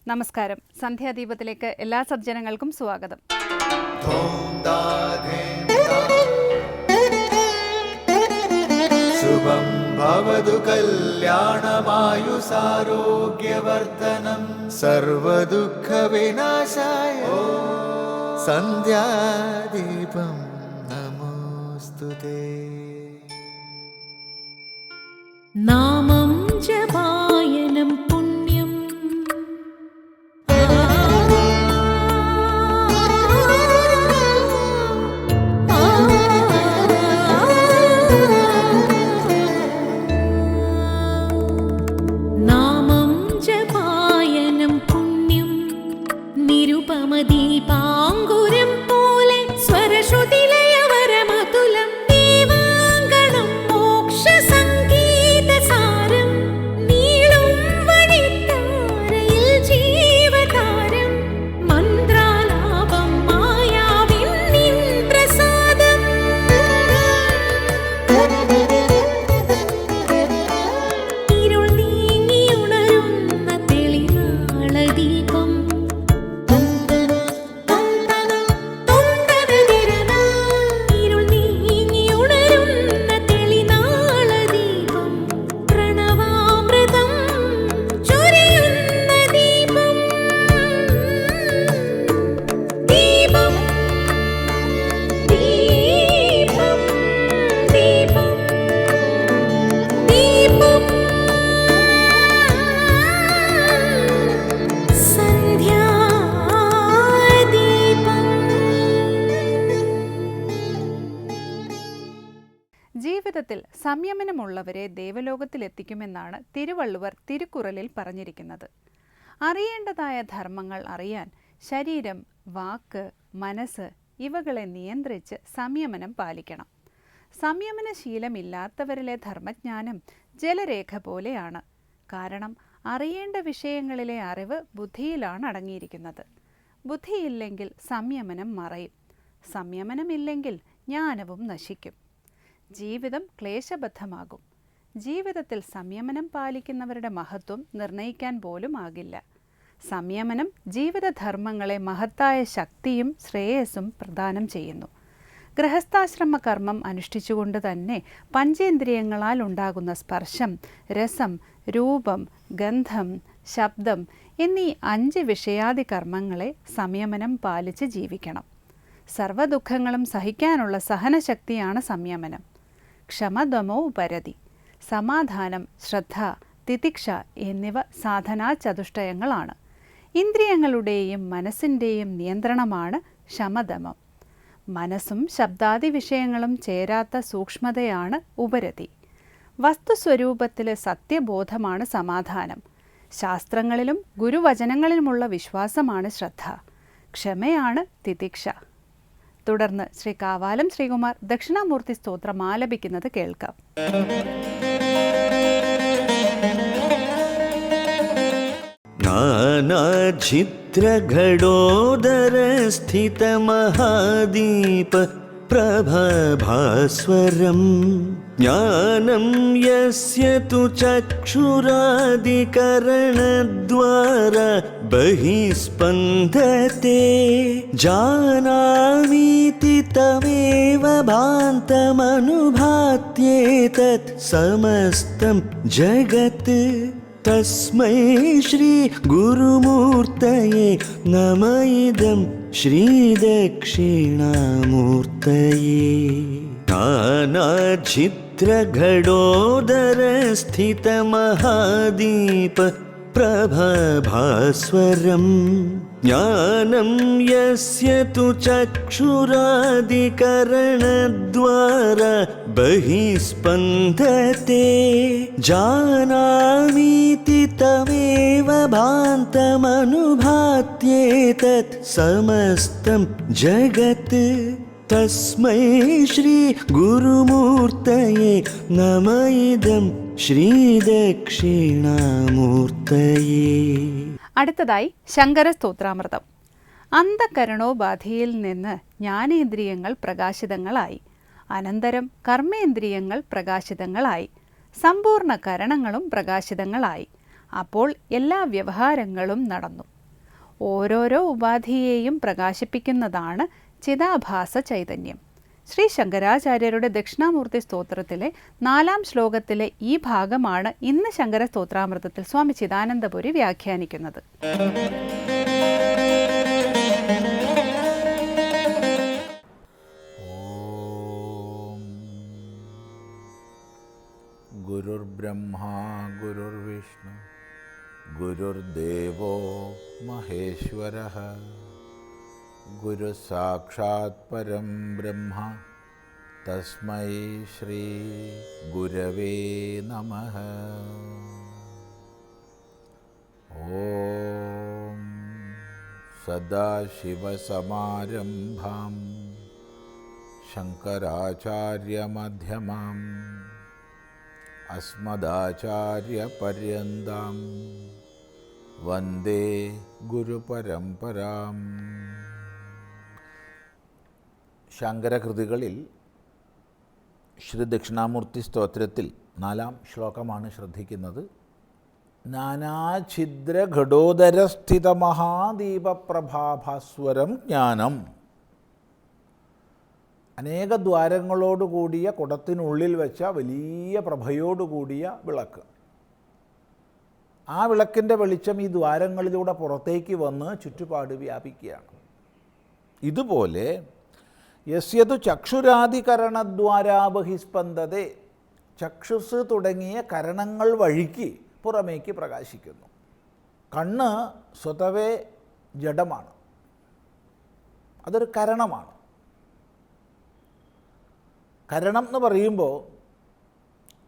നമസ്കാരം. സന്ധ്യാദീപത്തിലേക്ക് എല്ലാ സജ്ജനങ്ങൾക്കും സ്വാഗതം. ശുഭം ഭവതു കല്യാണമായുസാരോഗ്യവർദ്ധനം സർവദുഃഖ വിനാശായ സന്ധ്യാദീപം നമോസ്തുതേ. നാമം ജപായനം പുണ്യം നാമം ജപായനം പുണ്യം നിരുപമദീപാങ്കുരം പോലെ സ്വരശ്രുതിലയവരമതുലം ദീവാങ്കണം മോക്ഷ സംഗീതസാരം നീളും വഴിത്താരയിൽ ജീവതാരം മന്ത്രാലാപം മായാവിൻ നിൻ പ്രസാദം ഇരുൾ നീങ്ങിയുണരുന്ന തെളിനാളദീപം ഇരുൾ നീങ്ങിയുണരുന്ന തെളിനാളദീപം പ്രണവാമൃതം ചൊരിയുന്ന ദീപം ദീപം ദീപം ദീപം ദീപം ജീവിതത്തിൽ സംയമനമുള്ളവരെ ദേവലോകത്തിലെത്തിക്കുമെന്നാണ് തിരുവള്ളുവർ തിരുക്കുറലിൽ പറഞ്ഞിരിക്കുന്നത്. അറിയേണ്ടതായ ധർമ്മങ്ങൾ അറിയാൻ ശരീരം, വാക്ക്, മനസ്സ് ഇവകളെ നിയന്ത്രിച്ച് സംയമനം പാലിക്കണം. സംയമനശീലമില്ലാത്തവരിലെ ധർമ്മജ്ഞാനം ജലരേഖ പോലെയാണ്. കാരണം അറിയേണ്ട വിഷയങ്ങളിലെ അറിവ് ബുദ്ധിയിലാണ് അടങ്ങിയിരിക്കുന്നത്. ബുദ്ധിയില്ലെങ്കിൽ സംയമനം മറയും. സംയമനമില്ലെങ്കിൽ ജ്ഞാനവും നശിക്കും. ജീവിതം ക്ലേശബദ്ധമാകും. ജീവിതത്തിൽ സംയമനം പാലിക്കുന്നവരുടെ മഹത്വം നിർണയിക്കാൻ പോലും ആകില്ല. സംയമനം ജീവിതധർമ്മങ്ങളെ മഹത്തായ ശക്തിയും ശ്രേയസ്സും പ്രദാനം ചെയ്യുന്നു. ഗൃഹസ്ഥാശ്രമ കർമ്മം അനുഷ്ഠിച്ചുകൊണ്ട് തന്നെ പഞ്ചേന്ദ്രിയങ്ങളാൽ ഉണ്ടാകുന്ന സ്പർശം, രസം, രൂപം, ഗന്ധം, ശബ്ദം എന്നീ 5 വിഷയാദി കർമ്മങ്ങളെ സംയമനം പാലിച്ച് ജീവിക്കണം. സർവ്വദുഃഖങ്ങളും സഹിക്കാനുള്ള സഹനശക്തിയാണ് സംയമനം. ക്ഷമദമോ ഉപരതി, സമാധാനം, ശ്രദ്ധ, തിതിക്ഷ എന്നിവ സാധനാചതുഷ്ടയങ്ങളാണ്. ഇന്ദ്രിയങ്ങളുടെയും മനസ്സിൻ്റെയും നിയന്ത്രണമാണ് ശമദമം. മനസ്സും ശബ്ദാദി വിഷയങ്ങളും ചേരാത്ത സൂക്ഷ്മതയാണ് ഉപരതി. വസ്തുസ്വരൂപത്തിലെ സത്യബോധമാണ് സമാധാനം. ശാസ്ത്രങ്ങളിലും ഗുരുവചനങ്ങളിലുമുള്ള വിശ്വാസമാണ് ശ്രദ്ധ. ക്ഷമയാണ് തിതിക്ഷ. തുടർന്ന് ശ്രീ കാവാലം ശ്രീകുമാർ ദക്ഷിണാമൂർത്തി സ്തോത്രം ആലപിക്കുന്നത് കേൾക്കാം. നാനാഛിദ്രഘടോദരസ്ഥിതമഹാദീപ പ്രഭാഭാസ്വരം ജ്ഞാനം യസ്യ തു ചക്ഷുരാദികരണദ്വാര ബഹിസ്പന്ദത്തെ ജാനാമീതി തമേവ ഭാന്തമനുഭാത്യേതത് സമസ്തം ജഗത് തസ്മൈ ശ്രീ ഗുരുമൂർത്തയേ നമ ഇദം ശ്രീദക്ഷിണാമൂർത്തയേ. നാനാഛിദ്രഘടോദരസ്ഥിതമഹാദീപ പ്രഭാഭാസ്വരം ജ്ഞാനം യസ്യ തു ചക്ഷുരാദികരണദ്വാര ബഹിസ്പന്ദത്തെ ജാനാമീതി തമേവ ഭാന്തമനുഭാത്യേതത് സമസ്തം ജഗത് തസ്മൈ ശ്രീ ഗുരുമൂർത്തയേ നമ ഇദം ശ്രീദക്ഷിണാമൂർത്തയേ. അടുത്തതായി ശങ്കര സ്തോത്രാമൃതം. അന്ധകരണോപാധിയിൽ നിന്ന് ജ്ഞാനേന്ദ്രിയങ്ങൾ പ്രകാശിതങ്ങളായി. അനന്തരം കർമ്മേന്ദ്രിയങ്ങൾ പ്രകാശിതങ്ങളായി. സമ്പൂർണ്ണ കരണങ്ങളും പ്രകാശിതങ്ങളായി. അപ്പോൾ എല്ലാ വ്യവഹാരങ്ങളും നടന്നു. ഓരോരോ ഉപാധിയെയും പ്രകാശിപ്പിക്കുന്നതാണ് ചിതാഭാസ ചൈതന്യം. ശ്രീ ശങ്കരാചാര്യരുടെ ദക്ഷിണാമൂർത്തി സ്തോത്രത്തിലെ 4-ാം ശ്ലോകത്തിലെ ഈ ഭാഗമാണ് ഇന്ന് ശങ്കര സ്തോത്രാമൃതത്തിൽ സ്വാമി ചിദാനന്ദപുരി വ്യാഖ്യാനിക്കുന്നത്. ഗുരുർബ്രഹ്മാ ഗുരുർവിഷ്ണു ഗുരുർദേവോ മഹേശ്വരഃ ഗുരു സാക്ഷാത് പരം ബ്രഹ്മ തസ്മൈ ശ്രീ ഗുരവേ നമഃ. ഓം സദാശിവസമാരംഭാം ശങ്കരാചാര്യമധ്യമാം അസ്മദാചാര്യപര്യന്താം വന്ദേ ഗുരുപരമ്പരാം. ശങ്കരകൃതികളിൽ ശ്രീ ദക്ഷിണാമൂർത്തി സ്തോത്രത്തിൽ 4-ാം ശ്ലോകമാണ് ശ്രദ്ധിക്കുന്നത്. നാനാഛിദ്രഘടോദരസ്ഥിതമഹാദീപപ്രഭാഭാസ്വരം ജ്ഞാനം. അനേക ദ്വാരങ്ങളോടുകൂടിയ കുടത്തിനുള്ളിൽ വെച്ച വലിയ പ്രഭയോടുകൂടിയ വിളക്ക്. ആ വിളക്കിൻ്റെ വെളിച്ചം ഈ ദ്വാരങ്ങളിലൂടെ പുറത്തേക്ക് വന്ന് ചുറ്റുപാട് വ്യാപിക്കുകയാണ്. ഇതുപോലെ യസ്യതു ചക്ഷുരാദികരണദ്വാരാ ബഹിസ്പന്ദതേ, ചക്ഷുസ് തുടങ്ങിയ കരണങ്ങൾ വഴിക്ക് പുറമേക്ക് പ്രകാശിക്കുന്നു. കണ്ണ് സ്വതവേ ജഡമാണ്, അതൊരു കരണമാണ്. കരണം എന്ന് പറയുമ്പോൾ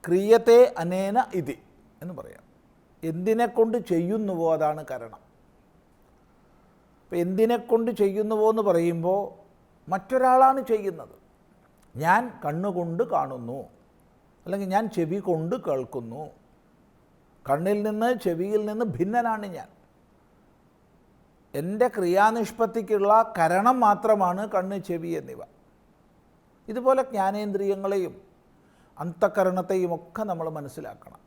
ക്രിയത്തെ അനേന ഇതി എന്ന് പറയാം. എന്തിനെക്കൊണ്ട് ചെയ്യുന്നുവോ അതാണ് കരണം. അപ്പോൾ എന്തിനെക്കൊണ്ട് ചെയ്യുന്നുവോ എന്ന് പറയുമ്പോൾ മറ്റൊരാളാണ് ചെയ്യുന്നത്. ഞാൻ കണ്ണുകൊണ്ട് കാണുന്നു, അല്ലെങ്കിൽ ഞാൻ ചെവി കൊണ്ട് കേൾക്കുന്നു. കണ്ണിൽ നിന്ന് ചെവിയിൽ നിന്ന് ഭിന്നനാണ് ഞാൻ. എൻ്റെ ക്രിയാനിഷ്പത്തിക്കുള്ള കരണം മാത്രമാണ് കണ്ണ്, ചെവി എന്നിവ. ഇതുപോലെ ജ്ഞാനേന്ദ്രിയങ്ങളെയും അന്തഃകരണത്തെയും ഒക്കെ നമ്മൾ മനസ്സിലാക്കണം,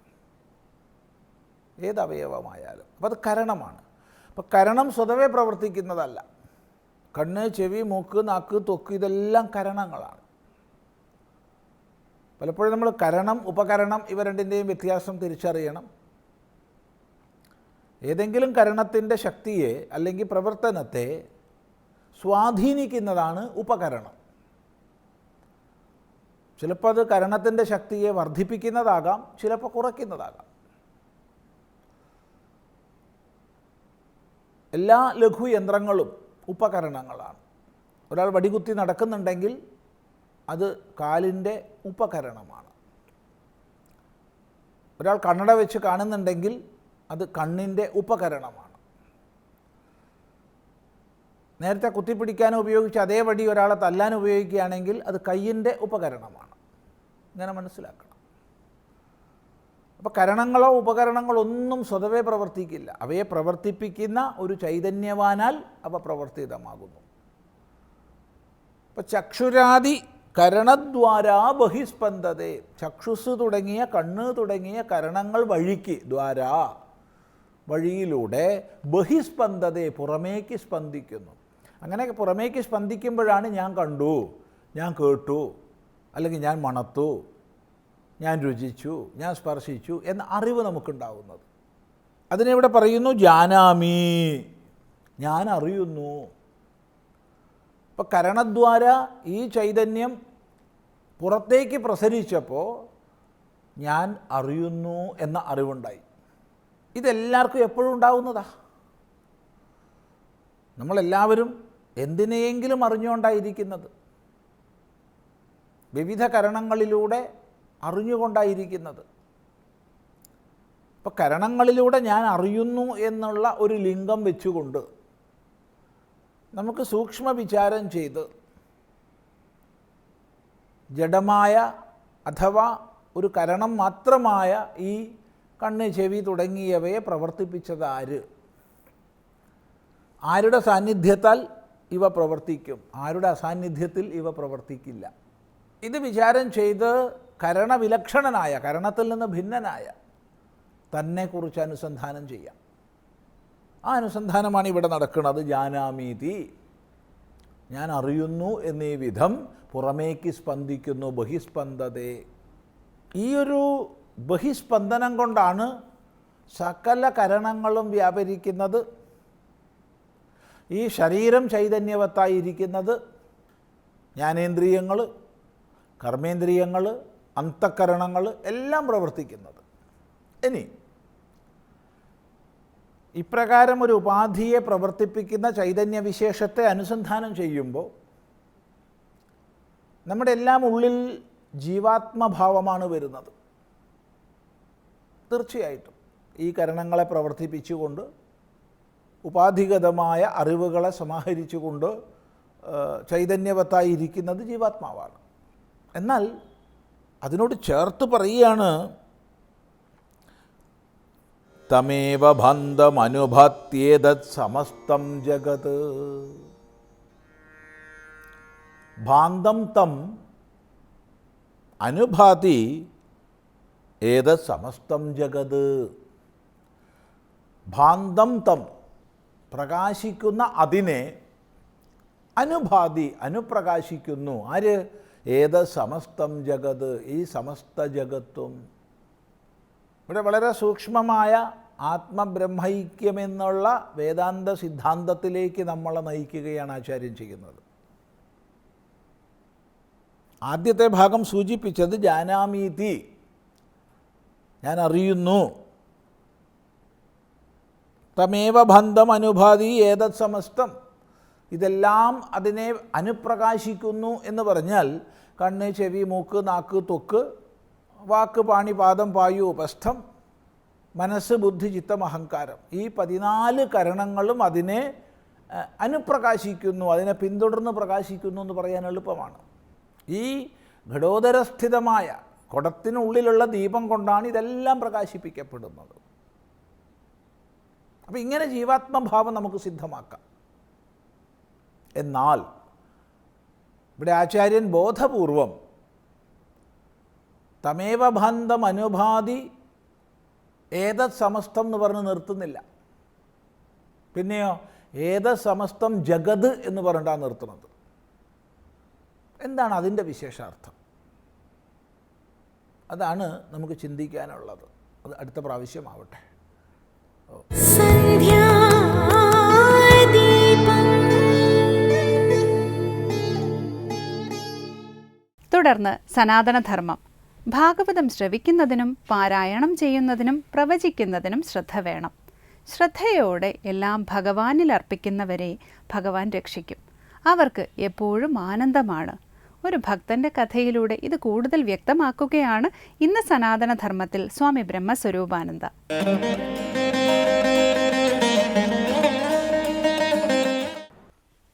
ഏതവയവമായാലും. അപ്പോൾ അത് കരണമാണ്. അപ്പോൾ കരണം സ്വതവേ പ്രവർത്തിക്കുന്നതല്ല. കണ്ണ്, ചെവി, മൂക്ക്, നാക്ക്, ത്വക്ക് ഇതെല്ലാം കരണങ്ങളാണ്. പലപ്പോഴും നമ്മൾ കരണം, ഉപകരണം ഇവ രണ്ടിൻ്റെയും വ്യത്യാസം തിരിച്ചറിയണം. ഏതെങ്കിലും കരണത്തിൻ്റെ ശക്തിയെ അല്ലെങ്കിൽ പ്രവർത്തനത്തെ സ്വാധീനിക്കുന്നതാണ് ഉപകരണം. ചിലപ്പോൾ അത് കരണത്തിൻ്റെ ശക്തിയെ വർദ്ധിപ്പിക്കുന്നതാകാം, ചിലപ്പോൾ കുറയ്ക്കുന്നതാകാം. എല്ലാ ലഘുയന്ത്രങ്ങളും ഉപകരണങ്ങളാണ്. ഒരാൾ വടികുത്തി നടക്കുന്നുണ്ടെങ്കിൽ അത് കാലിൻ്റെ ഉപകരണമാണ്. ഒരാൾ കണ്ണട വെച്ച് കാണുന്നുണ്ടെങ്കിൽ അത് കണ്ണിൻ്റെ ഉപകരണമാണ്. നേരത്തെ കുത്തിപ്പിടിക്കാൻ ഉപയോഗിച്ച് അതേ വടി ഒരാളെ തല്ലാൻ ഉപയോഗിക്കുകയാണെങ്കിൽ അത് കയ്യിൻ്റെ ഉപകരണമാണ്. ഇങ്ങനെ മനസ്സിലാക്കണം. അപ്പോൾ കരണങ്ങളോ ഉപകരണങ്ങളോ ഒന്നും സ്വതവേ പ്രവർത്തിക്കില്ല. അവയെ പ്രവർത്തിപ്പിക്കുന്ന ഒരു ചൈതന്യവാനാൽ അവ പ്രവർത്തിതമാകുന്നു. അപ്പോൾ ചക്ഷുരാദി കരണദ്വാരാ ബഹിസ്പന്ദതേ, ചക്ഷുസ് തുടങ്ങിയ കണ്ണ് തുടങ്ങിയ കരണങ്ങൾ വഴിക്ക്, ദ്വാരാ വഴിയിലൂടെ, ബഹിസ്പന്ദതേ പുറമേക്ക് സ്പന്ദിക്കുന്നു. അങ്ങനെ പുറമേക്ക് സ്പന്ദിക്കുമ്പോഴാണ് ഞാൻ കണ്ടു, ഞാൻ കേട്ടു, അല്ലെങ്കിൽ ഞാൻ മണത്തു, ഞാൻ രുചിച്ചു, ഞാൻ സ്പർശിച്ചു എന്ന അറിവ് നമുക്കുണ്ടാവുന്നത്. അതിനെവിടെ പറയുന്നു? ജാനാമി, ഞാൻ അറിയുന്നു. ഇപ്പോൾ കരണദ്വാര ഈ ചൈതന്യം പുറത്തേക്ക് പ്രസരിച്ചപ്പോൾ ഞാൻ അറിയുന്നു എന്ന അറിവുണ്ടായി. ഇതെല്ലാവർക്കും എപ്പോഴും ഉണ്ടാവുന്നതാ. നമ്മളെല്ലാവരും എന്തിനെയെങ്കിലും അറിഞ്ഞുകൊണ്ടായിരിക്കുന്നത്, വിവിധ കരണങ്ങളിലൂടെ അറിഞ്ഞുകൊണ്ടായിരിക്കുന്നത്. അപ്പോൾ കരണങ്ങളിലൂടെ ഞാൻ അറിയുന്നു എന്നുള്ള ഒരു ലിംഗം വെച്ചുകൊണ്ട് നമുക്ക് സൂക്ഷ്മ വിചാരം ചെയ്ത് ജഡമായ അഥവാ ഒരു കരണം മാത്രമായ ഈ കണ്ണ്, ചെവി തുടങ്ങിയവയെ പ്രവർത്തിപ്പിച്ചത് ആര്? ആരുടെ സാന്നിധ്യത്താൽ ഇവ പ്രവർത്തിക്കും, ആരുടെ അസാന്നിധ്യത്തിൽ ഇവ പ്രവർത്തിക്കില്ല? ഇത് വിചാരം ചെയ്ത് കരണവിലക്ഷണനായ, കരണത്തിൽ നിന്ന് ഭിന്നനായ തന്നെക്കുറിച്ച് അനുസന്ധാനം ചെയ്യാം. ആ അനുസന്ധാനമാണ് ഇവിടെ നടക്കുന്നത്. ജാനാമീതി, ഞാൻ അറിയുന്നു എന്നീ വിധം പുറമേക്ക് സ്പന്ദിക്കുന്നു. ബഹിസ്പന്ദതേ, ഈ ഒരു ബഹിസ്പന്ദനം കൊണ്ടാണ് സകല കരണങ്ങളും വ്യാപരിക്കുന്നത്. ഈ ശരീരം ചൈതന്യവത്തായിരിക്കുന്നത്, ജ്ഞാനേന്ദ്രിയങ്ങൾ, കർമ്മേന്ദ്രിയങ്ങൾ, അന്തഃകരണങ്ങൾ എല്ലാം പ്രവർത്തിക്കുന്നത്. ഇനി ഇപ്രകാരം ഒരു ഉപാധിയെ പ്രവർത്തിപ്പിക്കുന്ന ചൈതന്യവിശേഷത്തെ അനുസന്ധാനം ചെയ്യുമ്പോൾ നമ്മുടെ എല്ലാം ഉള്ളിൽ ജീവാത്മഭാവമാണ് വരുന്നത്. തീർച്ചയായിട്ടും ഈ കരണങ്ങളെ പ്രവർത്തിപ്പിച്ചുകൊണ്ട് ഉപാധിഗതമായ അറിവുകളെ സമാഹരിച്ചുകൊണ്ട് ചൈതന്യവത്തായിരിക്കുന്നത് ജീവാത്മാവാണ്. എന്നാൽ അതിനോട് ചേർത്ത് പറയുകയാണ്, തമേവ ഭാന്തമനുഭാത്യേതത് സമസ്തം ജഗത്. ഭാന്തം തം അനുഭാതി ഏതത് സമസ്തം ജഗത്. ഭാന്തം തം, പ്രകാശിക്കുന്ന അതിനെ, അനുഭാതി, അനുപ്രകാശിക്കുന്നു. ആര്? ഏതത് സമസ്തം ജഗത്, ഈ സമസ്ത ജഗത്തും. ഇവിടെ വളരെ സൂക്ഷ്മമായ ആത്മബ്രഹ്മൈക്യമെന്നുള്ള വേദാന്ത സിദ്ധാന്തത്തിലേക്ക് നമ്മളെ നയിക്കുകയാണ് ആചാര്യൻ ചെയ്യുന്നത്. ആദ്യത്തെ ഭാഗം സൂചിപ്പിച്ചത് ജാനാമീതി, ഞാൻ അറിയുന്നു. തമേവ ബന്ധം അനുഭാതി ഏതത് സമസ്തം, ഇതെല്ലാം അതിനെ അനുപ്രകാശിക്കുന്നു എന്ന് പറഞ്ഞാൽ കണ്ണ്, ചെവി, മൂക്ക്, നാക്ക്, ത്വക്ക്, വാക്ക്, പാണി, പാദം, പായു, ഉപസ്ഥം, മനസ്സ്, ബുദ്ധി, ചിത്തം, അഹങ്കാരം, ഈ 14 കരണങ്ങളും അതിനെ അനുപ്രകാശിക്കുന്നു, അതിനെ പിന്തുടർന്ന് പ്രകാശിക്കുന്നു എന്ന് പറയാൻ എളുപ്പമാണ്. ഈ ഘടോദരസ്ഥിതമായ കുടത്തിനുള്ളിലുള്ള ദീപം കൊണ്ടാണ് ഇതെല്ലാം പ്രകാശിപ്പിക്കപ്പെടുന്നത്. അപ്പം ഇങ്ങനെ ജീവാത്മഭാവം നമുക്ക് സിദ്ധമാക്കാം. എന്നാൽ ഇവിടെ ആചാര്യൻ ബോധപൂർവം തമേവ ബന്ധം അനുഭാതി ഏതത് സമസ്തം എന്ന് പറഞ്ഞ് നിർത്തുന്നില്ല. പിന്നെയോ ഏതത് സമസ്തം ജഗത് എന്ന് പറഞ്ഞിട്ടാണ് നിർത്തുന്നത്. എന്താണ് അതിൻ്റെ വിശേഷാർത്ഥം? അതാണ് നമുക്ക് ചിന്തിക്കാനുള്ളത്. അത് അടുത്ത പ്രാവശ്യമാവട്ടെ. തുടർന്ന് സനാതനധർമ്മം. ഭാഗവതം ശ്രവിക്കുന്നതിനും പാരായണം ചെയ്യുന്നതിനും പ്രവചിക്കുന്നതിനും ശ്രദ്ധ വേണം. ശ്രദ്ധയോടെ എല്ലാം ഭഗവാനിൽ അർപ്പിക്കുന്നവരെ ഭഗവാൻ രക്ഷിക്കും. അവർക്ക് എപ്പോഴും ആനന്ദമാണ്. ഒരു ഭക്തന്റെ കഥയിലൂടെ ഇത് കൂടുതൽ വ്യക്തമാക്കുകയാണ് ഇന്ന് സനാതനധർമ്മത്തിൽ സ്വാമി ബ്രഹ്മസ്വരൂപാനന്ദ.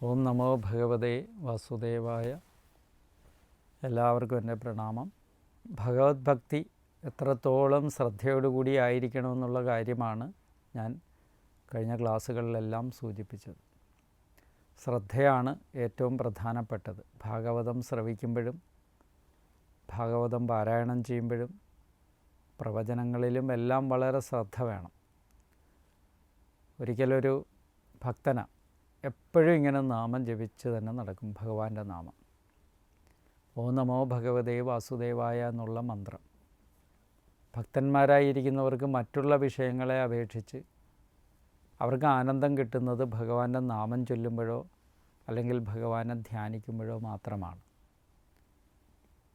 ഓം നമോ ഭഗവതേ വാസുദേവായ. എല്ലാവർക്കും എൻ്റെ പ്രണാമം. ഭഗവത് ഭക്തി എത്രത്തോളം ശ്രദ്ധയോടുകൂടി ആയിരിക്കണമെന്നുള്ള കാര്യമാണ് ഞാൻ കഴിഞ്ഞ ക്ലാസ്സുകളിലെല്ലാം സൂചിപ്പിച്ചത്. ശ്രദ്ധയാണ് ഏറ്റവും പ്രധാനപ്പെട്ടത്. ഭാഗവതം ശ്രവിക്കുമ്പോഴും ഭാഗവതം പാരായണം ചെയ്യുമ്പോഴും പ്രവചനങ്ങളിലും എല്ലാം വളരെ ശ്രദ്ധ വേണം. ഒരിക്കലൊരു ഭക്തന എപ്പോഴും ഇങ്ങനെ നാമം ജപിച്ച് തന്നെ നടക്കും, ഭഗവാന്റെ നാമം. ഓം നമോ ഭഗവതേ വാസുദേവായ എന്നുള്ള മന്ത്രം ഭക്തന്മാരായിരിക്കുന്നവർക്ക് മറ്റുള്ള വിഷയങ്ങളെ അപേക്ഷിച്ച് അവർക്ക് ആനന്ദം കിട്ടുന്നത് ഭഗവാന്റെ നാമം ചൊല്ലുമ്പോഴോ അല്ലെങ്കിൽ ഭഗവാനെ ധ്യാനിക്കുമ്പോഴോ മാത്രമാണ്.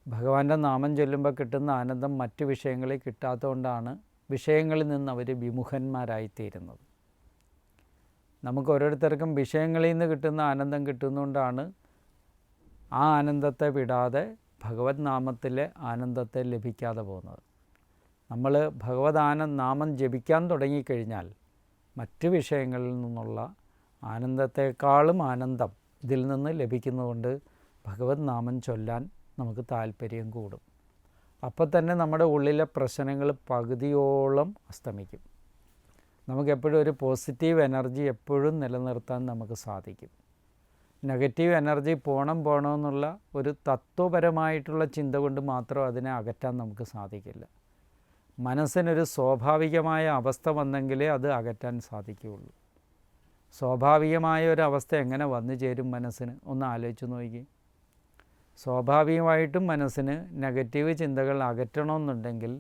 ഭഗവാന്റെ നാമം ചൊല്ലുമ്പോൾ കിട്ടുന്ന ആനന്ദം മറ്റു വിഷയങ്ങളിൽ കിട്ടാത്തതുകൊണ്ടാണ് വിഷയങ്ങളിൽ നിന്ന് അവർ വിമുഖന്മാരായിത്തീരുന്നത്. നമുക്ക് ഓരോരുത്തർക്കും വിഷയങ്ങളിൽ നിന്ന് കിട്ടുന്ന ആനന്ദം കിട്ടുന്നതുകൊണ്ടാണ് ആ ആനന്ദത്തെ വിടാതെ ഭഗവത് നാമത്തിലെ ആനന്ദത്തെ ലഭിക്കാതെ പോകുന്നത്. നമ്മൾ ഭഗവത് നാമം ജപിക്കാൻ തുടങ്ങിക്കഴിഞ്ഞാൽ മറ്റ് വിഷയങ്ങളിൽ നിന്നുള്ള ആനന്ദത്തെക്കാളും ആനന്ദം ഇതിൽ നിന്ന് ലഭിക്കുന്നതുകൊണ്ട് ഭഗവത് നാമം ചൊല്ലാൻ നമുക്ക് താല്പര്യം കൂടും. അപ്പോൾ തന്നെ നമ്മുടെ ഉള്ളിലെ പ്രശ്നങ്ങൾ പകുതിയോളം അസ്തമിക്കും. നമുക്കെപ്പോഴും ഒരു പോസിറ്റീവ് എനർജി എപ്പോഴും നിലനിർത്താൻ നമുക്ക് സാധിക്കും. നെഗറ്റീവ് എനർജി പോകണമെന്നുള്ള ഒരു തത്വപരമായിട്ടുള്ള ചിന്ത കൊണ്ട് മാത്രം അതിനെ അകറ്റാൻ നമുക്ക് സാധിക്കില്ല. മനസ്സിനൊരു സ്വാഭാവികമായ അവസ്ഥ വന്നെങ്കിലേ അത് അകറ്റാൻ സാധിക്കുകയുള്ളൂ. സ്വാഭാവികമായ ഒരവസ്ഥ എങ്ങനെ വന്നു ചേരും മനസ്സിന്? ഒന്ന് ആലോചിച്ച് നോക്കി. സ്വാഭാവികമായിട്ടും മനസ്സിന് നെഗറ്റീവ് ചിന്തകൾ അകറ്റണമെന്നുണ്ടെങ്കിൽ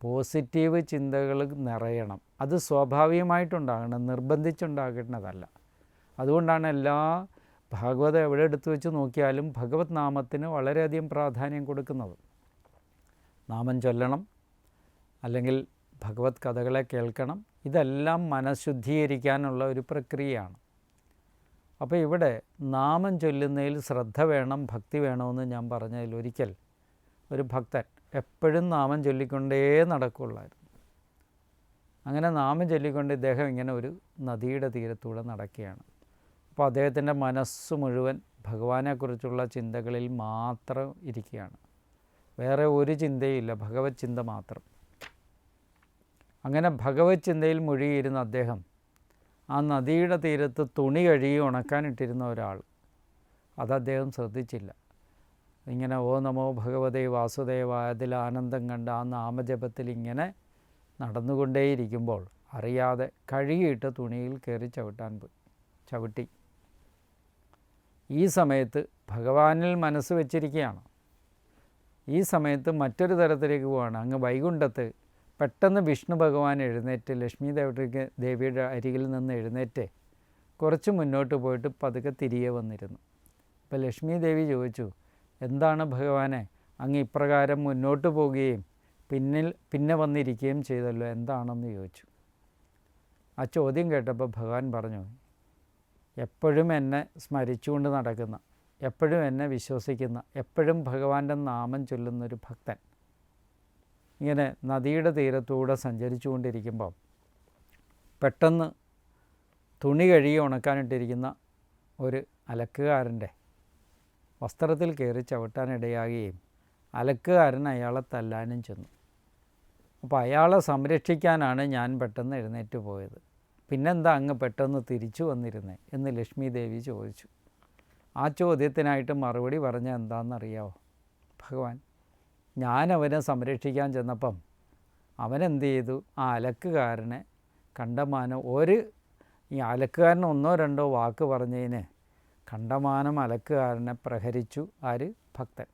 പോസിറ്റീവ് ചിന്തകൾ നിറയണം. അത് സ്വാഭാവികമായിട്ടുണ്ടാകണം, നിർബന്ധിച്ചുണ്ടാകേണ്ടതല്ല. അതുകൊണ്ടാണ് എല്ലാ ഭാഗവതം എവിടെ എടുത്തു വെച്ച് നോക്കിയാലും ഭഗവത് നാമത്തിന് വളരെയധികം പ്രാധാന്യം കൊടുക്കുന്നത്. നാമം ചൊല്ലണം, അല്ലെങ്കിൽ ഭഗവത് കഥകളെ കേൾക്കണം. ഇതെല്ലാം മനഃശുദ്ധീകരിക്കാനുള്ള ഒരു പ്രക്രിയയാണ്. അപ്പോൾ ഇവിടെ നാമം ചൊല്ലുന്നതിൽ ശ്രദ്ധ വേണം, ഭക്തി വേണമെന്ന് ഞാൻ പറഞ്ഞതിൽ ഒരിക്കൽ ഒരു ഭക്തൻ എപ്പോഴും നാമം ചൊല്ലിക്കൊണ്ടേ നടക്കുകയുള്ളായിരുന്നു. അങ്ങനെ നാമം ചൊല്ലിക്കൊണ്ട് ഇദ്ദേഹം ഇങ്ങനെ ഒരു നദിയുടെ തീരത്തൂടെ നടക്കുകയാണ്. അപ്പോൾ അദ്ദേഹത്തിൻ്റെ മനസ്സ് മുഴുവൻ ഭഗവാനെക്കുറിച്ചുള്ള ചിന്തകളിൽ മാത്രം ഇരിക്കുകയാണ്. വേറെ ഒരു ചിന്തയില്ല, ഭഗവത് ചിന്ത മാത്രം. അങ്ങനെ ഭഗവത് ചിന്തയിൽ മുഴുകിയിരുന്ന അദ്ദേഹം ആ നദിയുടെ തീരത്ത് തുണി കഴുകി ഉണക്കാനിട്ടിരുന്ന ഒരാൾ, അത് അദ്ദേഹം ശ്രദ്ധിച്ചില്ല. ഇങ്ങനെ ഓ നമോ ഭഗവതേ വാസുദേവായ അതിൽ ആനന്ദം കണ്ട് ആ നാമജപത്തിൽ ഇങ്ങനെ നടന്നുകൊണ്ടേയിരിക്കുമ്പോൾ അറിയാതെ കഴുകിയിട്ട് തുണിയിൽ കയറി ചവിട്ടി. ഈ സമയത്ത് ഭഗവാനിൽ മനസ്സ് വെച്ചിരിക്കുകയാണ്. ഈ സമയത്ത് മറ്റൊരു തരത്തിലേക്ക് പോവുകയാണ്. അങ്ങ് വൈകുണ്ഠത്ത് പെട്ടെന്ന് വിഷ്ണു ഭഗവാൻ എഴുന്നേറ്റ് ലക്ഷ്മി ദേവിയുടെ അരികിൽ നിന്ന് എഴുന്നേറ്റ് കുറച്ച് മുന്നോട്ട് പോയിട്ട് പതുക്കെ തിരികെ വന്നിരുന്നു. അപ്പോൾ ലക്ഷ്മി ദേവി ചോദിച്ചു, എന്താണ് ഭഗവാനെ അങ്ങ് ഇപ്രകാരം മുന്നോട്ട് പോവുകയും പിന്നെ വന്നിരിക്കുകയും ചെയ്തല്ലോ, എന്താണെന്ന് ചോദിച്ചു. ആ ചോദ്യം കേട്ടപ്പോൾ ഭഗവാൻ പറഞ്ഞു, എപ്പോഴും എന്നെ സ്മരിച്ചുകൊണ്ട് നടക്കുന്ന, എപ്പോഴും എന്നെ വിശ്വസിക്കുന്ന, എപ്പോഴും ഭഗവാന്റെ നാമം ചൊല്ലുന്നൊരു ഭക്തൻ ഇങ്ങനെ നദിയുടെ തീരത്തൂടെ സഞ്ചരിച്ചു കൊണ്ടിരിക്കുമ്പോൾ പെട്ടെന്ന് തുണി കഴുകി ഉണക്കാനിട്ടിരിക്കുന്ന ഒരു അലക്കുകാരൻ്റെ വസ്ത്രത്തിൽ കയറി ചവിട്ടാനിടയാകുകയും അലക്കുകാരൻ അയാളെ തല്ലാനും ചെന്നു. അപ്പോൾ അയാളെ സംരക്ഷിക്കാനാണ് ഞാൻ പെട്ടെന്ന് എഴുന്നേറ്റ് പോയത്, പിന്നെന്താ അങ്ങ് പെട്ടെന്ന് തിരിച്ചു വന്നിരുന്നേ എന്ന് ലക്ഷ്മി ദേവി ചോദിച്ചു. ആ ചോദ്യത്തിനായിട്ട് മറുപടി പറഞ്ഞ എന്താണെന്നറിയാമോ? ഭഗവാൻ, ഞാൻ അവനെ സംരക്ഷിക്കാൻ ചെന്നപ്പം അവനെന്ത് ചെയ്തു, ആ അലക്കുകാരനെ കണ്ടമാനം ഈ അലക്കുകാരൻ ഒന്നോ രണ്ടോ വാക്ക് പറഞ്ഞതിന് കണ്ടമാനം അലക്കുകാരനെ പ്രഹരിച്ചു. ആര്? ഭക്തൻ.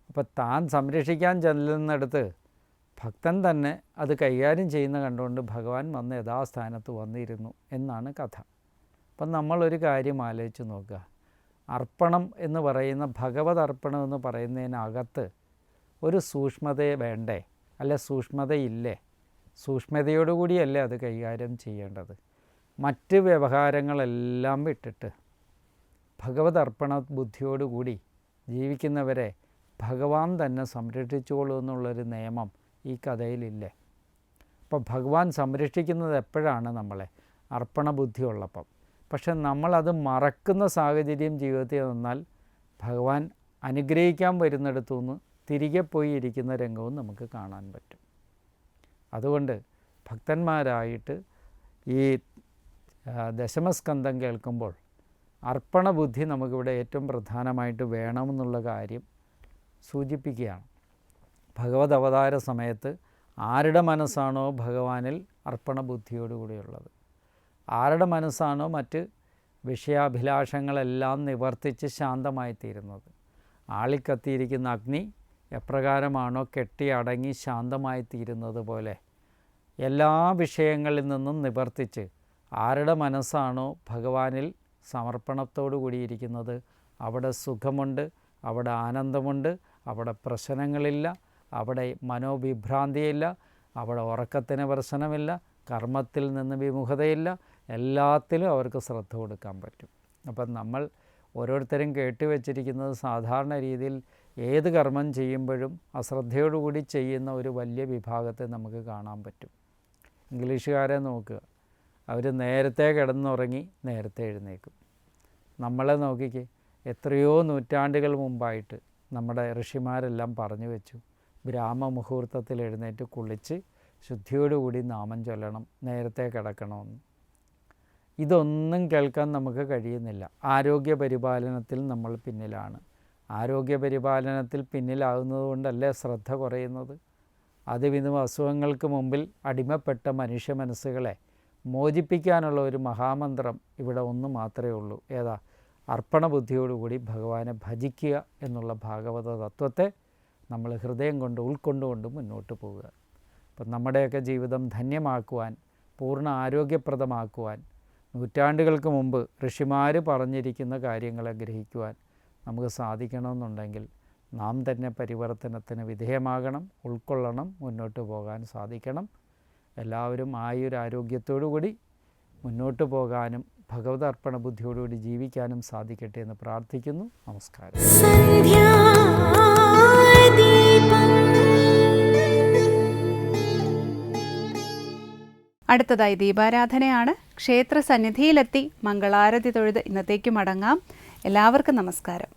അപ്പോൾ താൻ സംരക്ഷിക്കാൻ ചെല്ലുന്നിടത്ത് ഭക്തൻ തന്നെ അത് കൈകാര്യം ചെയ്യുന്ന കണ്ടുകൊണ്ട് ഭഗവാൻ വന്ന് യഥാസ്ഥാനത്ത് വന്നിരുന്നു എന്നാണ് കഥ. അപ്പം നമ്മളൊരു കാര്യം ആലോചിച്ച് നോക്കുക. അർപ്പണം എന്ന് പറയുന്ന ഭഗവത് അർപ്പണം എന്ന് പറയുന്നതിനകത്ത് ഒരു സൂക്ഷ്മതയെ വേണ്ടേ? അല്ല സൂക്ഷ്മതയില്ലേ? സൂക്ഷ്മതയോടുകൂടിയല്ലേ അത് കൈകാര്യം ചെയ്യേണ്ടത്? മറ്റ് വ്യവഹാരങ്ങളെല്ലാം വിട്ടിട്ട് ഭഗവത് അർപ്പണ ബുദ്ധിയോടുകൂടി ജീവിക്കുന്നവരെ ഭഗവാൻ തന്നെ സംരക്ഷിച്ചോളൂ എന്നുള്ളൊരു നിയമം ഈ കഥയിലില്ലേ? അപ്പോൾ ഭഗവാൻ സംരക്ഷിക്കുന്നത് എപ്പോഴാണ്? നമ്മളെ അർപ്പണ ബുദ്ധി ഉള്ളപ്പം. പക്ഷെ നമ്മളത് മറക്കുന്ന സാഹചര്യം ജീവിതത്തിൽ വന്നാൽ ഭഗവാൻ അനുഗ്രഹിക്കാൻ വരുന്നിടത്തുനിന്ന് തിരികെ പോയി ഇരിക്കുന്ന രംഗവും നമുക്ക് കാണാൻ പറ്റും. അതുകൊണ്ട് ഭക്തന്മാരായിട്ട് ഈ ദശമസ്കന്ധം കേൾക്കുമ്പോൾ അർപ്പണ ബുദ്ധി നമുക്കിവിടെ ഏറ്റവും പ്രധാനമായിട്ട് വേണമെന്നുള്ള കാര്യം സൂചിപ്പിക്കുകയാണ്. ഭഗവത് അവതാര സമയത്ത് ആരുടെ മനസ്സാണോ ഭഗവാനിൽ അർപ്പണ ബുദ്ധിയോടുകൂടിയുള്ളത്, ആരുടെ മനസ്സാണോ മറ്റ് വിഷയാഭിലാഷങ്ങളെല്ലാം നിവർത്തിച്ച് ശാന്തമായിത്തീരുന്നത്, ആളിക്കത്തിയിരിക്കുന്ന അഗ്നി എപ്രകാരമാണോ കെട്ടി അടങ്ങി ശാന്തമായിത്തീരുന്നത് പോലെ എല്ലാ വിഷയങ്ങളിൽ നിന്നും നിവർത്തിച്ച് ആരുടെ മനസ്സാണോ ഭഗവാനിൽ സമർപ്പണത്തോടു കൂടിയിരിക്കുന്നത് അവിടെ സുഖമുണ്ട്, അവിടെ ആനന്ദമുണ്ട്, അവിടെ പ്രശ്നങ്ങളില്ല, അവിടെ മനോവിഭ്രാന്തിയില്ല, അവിടെ ഉറക്കത്തിന് പ്രശ്നമില്ല, കർമ്മത്തിൽ നിന്ന് വിമുഖതയില്ല, എല്ലാത്തിലും അവർക്ക് ശ്രദ്ധ കൊടുക്കാൻ പറ്റും. അപ്പം നമ്മൾ ഓരോരുത്തരും കേട്ടുവച്ചിരിക്കുന്നത് സാധാരണ രീതിയിൽ ഏത് കർമ്മം ചെയ്യുമ്പോഴും അശ്രദ്ധയോടുകൂടി ചെയ്യുന്ന ഒരു വലിയ വിഭാഗത്തെ നമുക്ക് കാണാൻ പറ്റും. ഇംഗ്ലീഷുകാരെ നോക്കുക, അവർ നേരത്തെ കിടന്നുറങ്ങി നേരത്തെ എഴുന്നേക്കും. നമ്മളെ നോക്കിക്കേ, എത്രയോ നൂറ്റാണ്ടുകൾ മുമ്പായിട്ട് നമ്മുടെ ഋഷിമാരെല്ലാം പറഞ്ഞു വെച്ചു, ബ്രാഹ്മമുഹൂർത്തത്തിൽ എഴുന്നേറ്റ് കുളിച്ച് ശുദ്ധിയോടുകൂടി നാമം ചൊല്ലണം, നേരത്തെ കിടക്കണമെന്ന്. ഇതൊന്നും കേൾക്കാൻ നമുക്ക് കഴിയുന്നില്ല. ആരോഗ്യ പരിപാലനത്തിൽ നമ്മൾ പിന്നിലാണ്. ആരോഗ്യ പരിപാലനത്തിൽ പിന്നിലാകുന്നത് കൊണ്ടല്ലേ ശ്രദ്ധ കുറയുന്നത്? അതിവിധം അസുഖങ്ങൾക്ക് മുമ്പിൽ അടിമപ്പെട്ട മനുഷ്യ മനസ്സുകളെ മോചിപ്പിക്കാനുള്ള ഒരു മഹാമന്ത്രം ഇവിടെ ഒന്ന് മാത്രമേ ഉള്ളൂ. ഏതാ? അർപ്പണബുദ്ധിയോടുകൂടി ഭഗവാനെ ഭജിക്കുക എന്നുള്ള ഭാഗവത തത്വത്തെ നമ്മൾ ഹൃദയം കൊണ്ട് ഉൾക്കൊണ്ടുകൊണ്ട് മുന്നോട്ട് പോവുക. അപ്പം നമ്മുടെയൊക്കെ ജീവിതം ധന്യമാക്കുവാൻ, പൂർണ്ണ ആരോഗ്യപ്രദമാക്കുവാൻ, നൂറ്റാണ്ടുകൾക്ക് മുമ്പ് ഋഷിമാർ പറഞ്ഞിരിക്കുന്ന കാര്യങ്ങളെ ഗ്രഹിക്കുവാൻ നമുക്ക് സാധിക്കണമെന്നുണ്ടെങ്കിൽ നാം തന്നെ പരിവർത്തനത്തിന് വിധേയമാകണം, ഉൾക്കൊള്ളണം, മുന്നോട്ട് പോകാൻ സാധിക്കണം. എല്ലാവരും ആയുരാരോഗ്യത്തോടു കൂടി മുന്നോട്ട് പോകാനും ഭഗവതർപ്പണ ബുദ്ധിയോടുകൂടി ജീവിക്കാനും സാധിക്കട്ടെ എന്ന് പ്രാർത്ഥിക്കുന്നു. നമസ്കാരം. അടുത്തതായി ദീപാരാധനയാണ്. ക്ഷേത്ര സന്നിധിയിലെത്തി മംഗളാരതി തൊഴുത് ഇന്നത്തേക്ക് മടങ്ങാം. എല്ലാവർക്കും നമസ്കാരം.